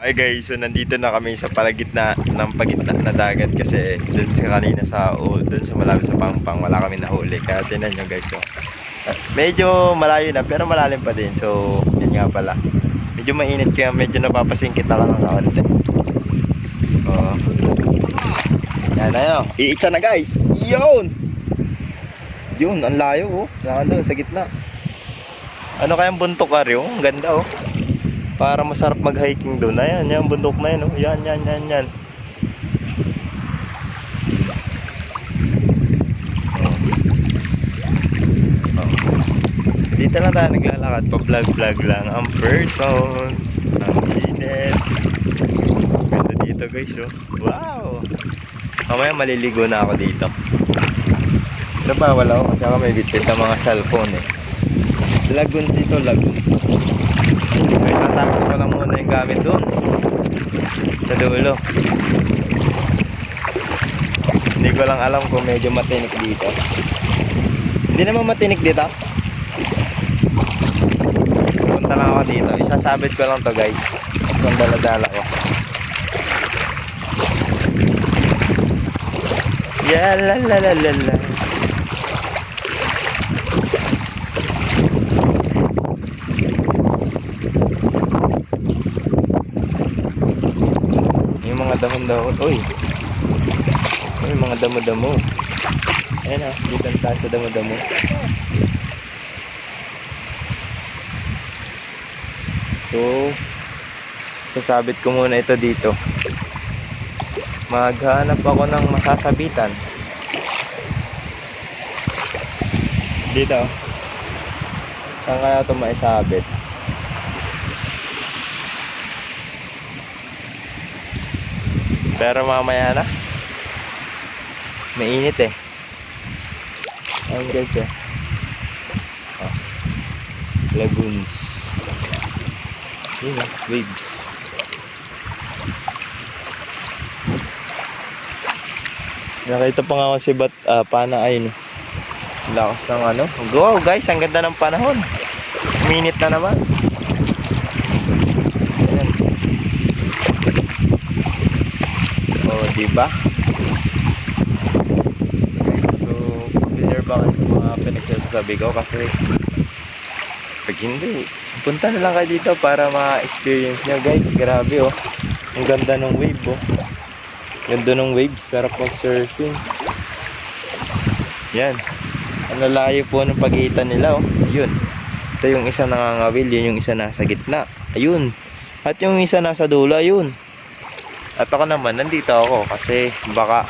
Hi guys, so nandito na kami sa palagitna ng pagitna na dagat kasi dun sa kanina dun sa malapit sa Pangpang wala kami nahuli. Kaya tinan nyo guys, so medyo malayo na pero malalim pa din. So yun nga pala, medyo mainit kaya medyo napapasingkit ako ng kaunti. Oh. Yan na yun, iitsa na guys. Yun, ang layo oh. Doon sa gitna. Ano kayang buntok aryo? Ang ganda oh. Para masarap mag-hiking doon. Ayan, yung bundok na yun. Oh. Yan. Dito lang tayo naglalakad. Pa-vlog lang ang person. Ang init. Ganda dito guys. Oh. Wow! Mamaya maliligo na ako dito. Pero bawal ako kasi ako may bitbit ng mga cellphone eh. Lagoons dito, lagoons. So itatago ko lang muna yung gamit doon sa dulo. Hindi ko lang alam kung medyo matinik dito. Hindi naman matinik dito. Punta lang ako dito. Isasabit ko lang to guys. Itong dala-dala ko. Yalalalala. Dahon-dahon. Uy, mga damo-damo. Ayan ha, dito tayo sa damo-damo. So sasabit ko muna ito dito. Maghanap ako ng masasabitan dito. Saan kaya ito maisabit? Pero mamaya na. Mainit eh. Ayun guys eh. Oh. Lagoons. Yun, waves. Nakita pa nga ako si Pana ay no. Lakas ng ano. Go guys, ang ganda ng panahon. Minute na naman. Diba? So, familiar ba kayo sa mga pinagsasabi ko? Kasi pag hindi, punta na lang kayo dito para ma-experience nyo guys. Grabe oh. Ang ganda ng wave oh. Ganda ng waves. Sarap mag-surfing. Yan. Ang layo po ng pagitan nila oh. Ayun. Ito yung isa nangangawil. Yun yung isa nasa gitna. Ayun. At yung isa nasa dulo. Ayun. At ako naman, nandito ako kasi baka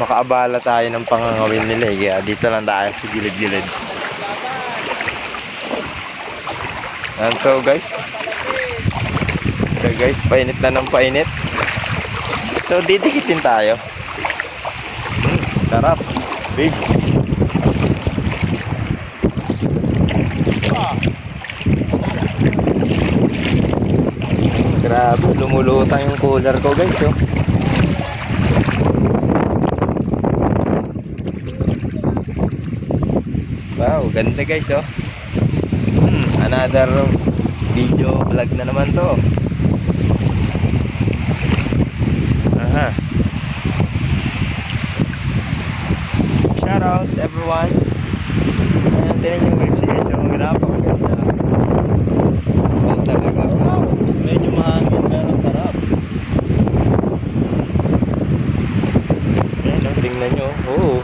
makaabala tayo ng pangangawil nila eh. Kaya dito lang tayo sa gilid-gilid. And so guys, painit na ng painit. So didikitin tayo. Sarap. Big. Grabe, lumulutang yung cooler ko guys oh. Wow, ganda guys oh. Another video vlog na naman to. Aha. Shout out everyone. Ayan, tinan yung waves guys oh. Grabe, maganda. Oh, talaga. Wow. Medyo mahangin pero sarap. Ayan o, tingnan nyo. Oh.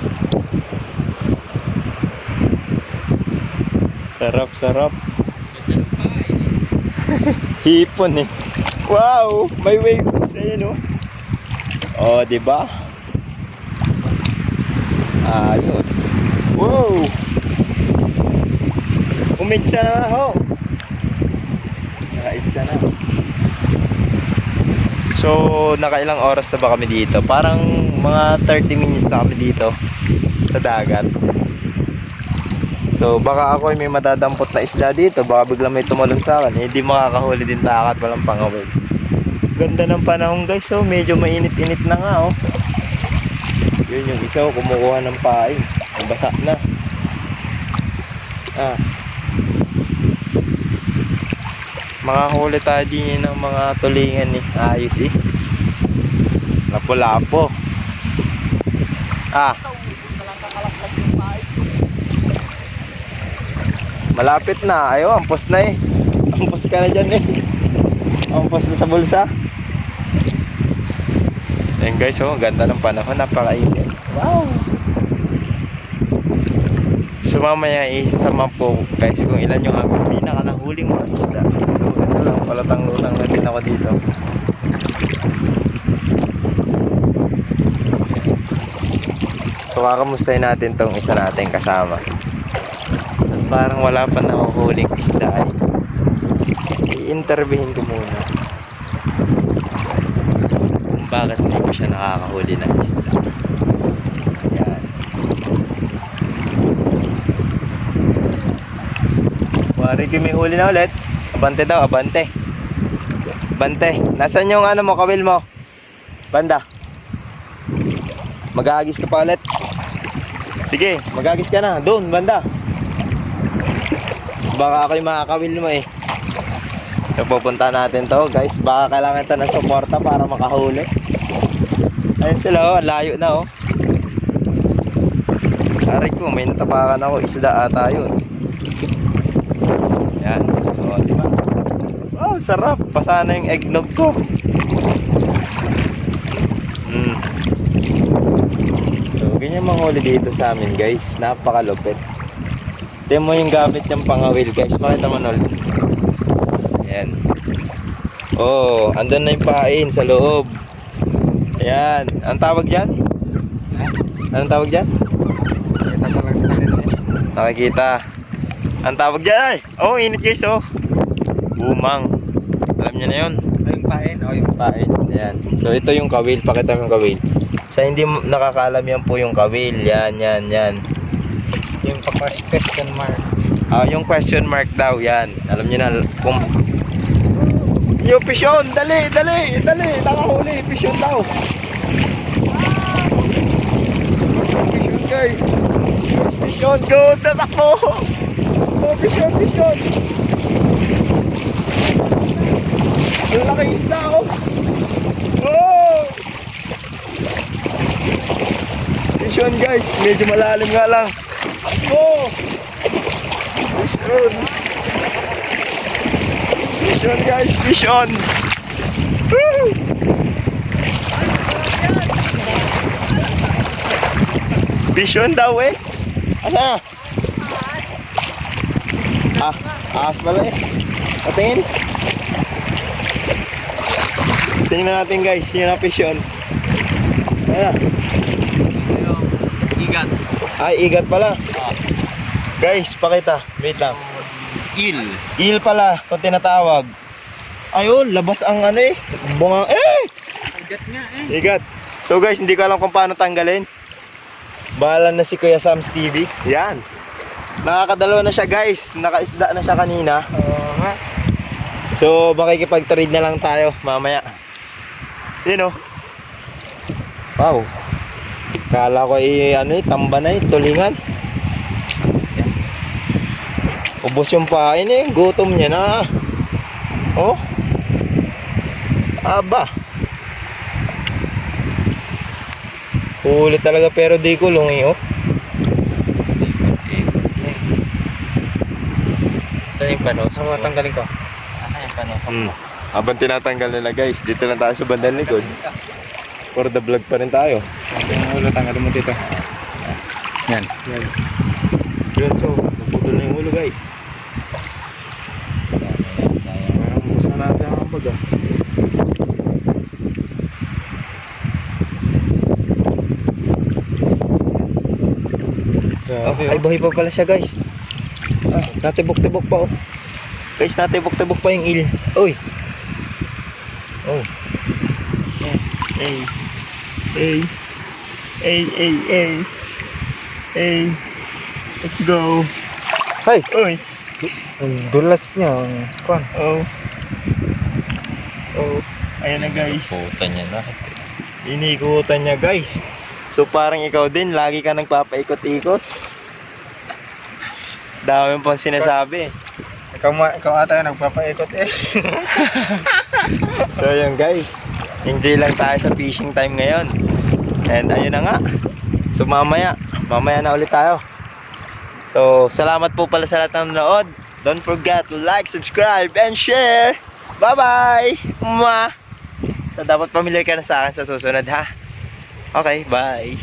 Sarap. Hipon eh. Wow, may waves. Ayan o. Oh, diba? Ayos. Wow. Umitsa na ho. Nakaitsa na. So, nakailang oras na ba kami dito? Parang mga 30 minutes na kami dito sa dagat. So, baka ako ay may matadampot na isda dito. Baka biglang may tumalon sa akin. Hindi makakahuli din takat. Walang pangawil. Ganda ng panahon guys. So, medyo mainit-init na nga oh. Yun yung isa oh, kumukuha ng pain. Basa na. Makahuli tayo din ng mga tulingan eh. Ayos eh. Lapo-lapo. Ah. Malapit na. Ayo, ampos na eh. Ampos ka na dyan eh. Ampos na sa bulsa. Ayan guys, oh, ganda ng panahon. Napakainit. Wow. So mamaya isasama po guys kung ilan yung aming pinakanahuling mga isda. So ito lang, palatang-lutang na din ako dito. So kakamustahin natin tong isa natin kasama. At parang wala pa nahuhuling isda eh. I-interviewin ko muna kung bakit hindi ko siya nakakahuli ng isda. Ayan. Wari ko may huli na ulit. Abante daw, abante. Abante. Nasaan yung ano mo, kawil mo? Banda. Mag-aagis ka pa ulit. Sige, mag-aagis ka na. Doon, banda. Baka ako yung makakawil mo eh. So pupunta natin to guys. Baka kailangan ito ng suporta para makahuli. Ayun sila oh, layo na oh. Aray ko, may natapakan ako. Isda ata yun. Yan. O, diba? Oh, sarap. Pasana yung eggnog ko. So, ganyan manghuli dito sa amin guys. Napakalupit. Tignan mo yung gamit niyang pangawil guys. Makita mo ulit. Ayan. Oh, andun na yung pain sa loob. Ayan. Ang tawag dyan? Anong tawag dyan? Nakita ko lang sa kanila eh. Nakikita. Ang tawag dyan ay. Oh, init guys oh. Bumang. Alam niyo na yun. Ay, yung pain. O, yung Pain. Ayan. So ito yung kawil. Pakita mo yung kawil. Sa hindi nakakaalam yan po yung kawil. Yan, yan, yan. yung sa first question mark. Yung question mark daw. Yan. Alam niyo na kung... Yo, pisyon! Dali! Dali! Dali! Nakahuli! Pisyon daw! Pisyon guys! Pisyon! Go! Tatakbo! Oh, pisyon! Pisyon! Ang laki isda oh! Oh! Pisyon guys! Medyo malalim nga lang! Oh! Pisyon! Pisyon guys! Pisyon! Woo! Pisyon daw eh! Asa na? Ahas pala eh! Patingin! Tingnan natin guys, yun ang pisyon. Ayan. Igat. Ay, igat pala. Guys, pakita. Wait lang. Il pala, kung tinatawag. Ayun, labas ang ano eh. Bungang, eh! Igat nga eh. Igat. So guys, hindi ko alam kung paano tanggalin. Bahala na si Kuya Sam's TV. Yan. Nakakadalawa na siya guys. Nakaisda na siya kanina. Oo nga. So, makikipag-trade na lang tayo mamaya. Yun oh. Wow. Kala ko ano tamba na tulingan. Ubos yung pain eh. Gutom niya na. Oh. Aba. Huli talaga pero di kulong eh oh. Saan yung panos? Ano tanggalin ko? Saan yung panos? Habang tinatanggal nila guys, dito lang tayo sa bandang likod. For the vlog pa rin tayo. Yung ulo, tanggalin mo dito. Yan. Yan. Yun, so, naputol na yung ulo guys. Gusto natin ang baga. Okay, Ay, buhay pa pala siya guys. Natibok-tibok pa oh. Guys, natibok-tibok pa yung il. Uy. Oh. Hey. Hey. Hey, hey, hey. Hey. Let's go. Hey! Uy. Ang dulas niya. Kuan. Oh. Oh. Ayan na guys. Putan niya na. Inikutan niya guys. So parang ikaw din, lagi ka nagpapaikot-ikot. Dami pang sinasabi. Ikaw ata yung nagpapaikot eh. So yun guys, enjoy lang tayo sa fishing time ngayon. And ayun na nga. So mamaya na ulit tayo. So salamat po pala sa lahat ng nanood. Don't forget to like, subscribe, and share. Bye-bye! Mwah! So dapat pamilyar ka na sa akin sa susunod ha. Okay, bye!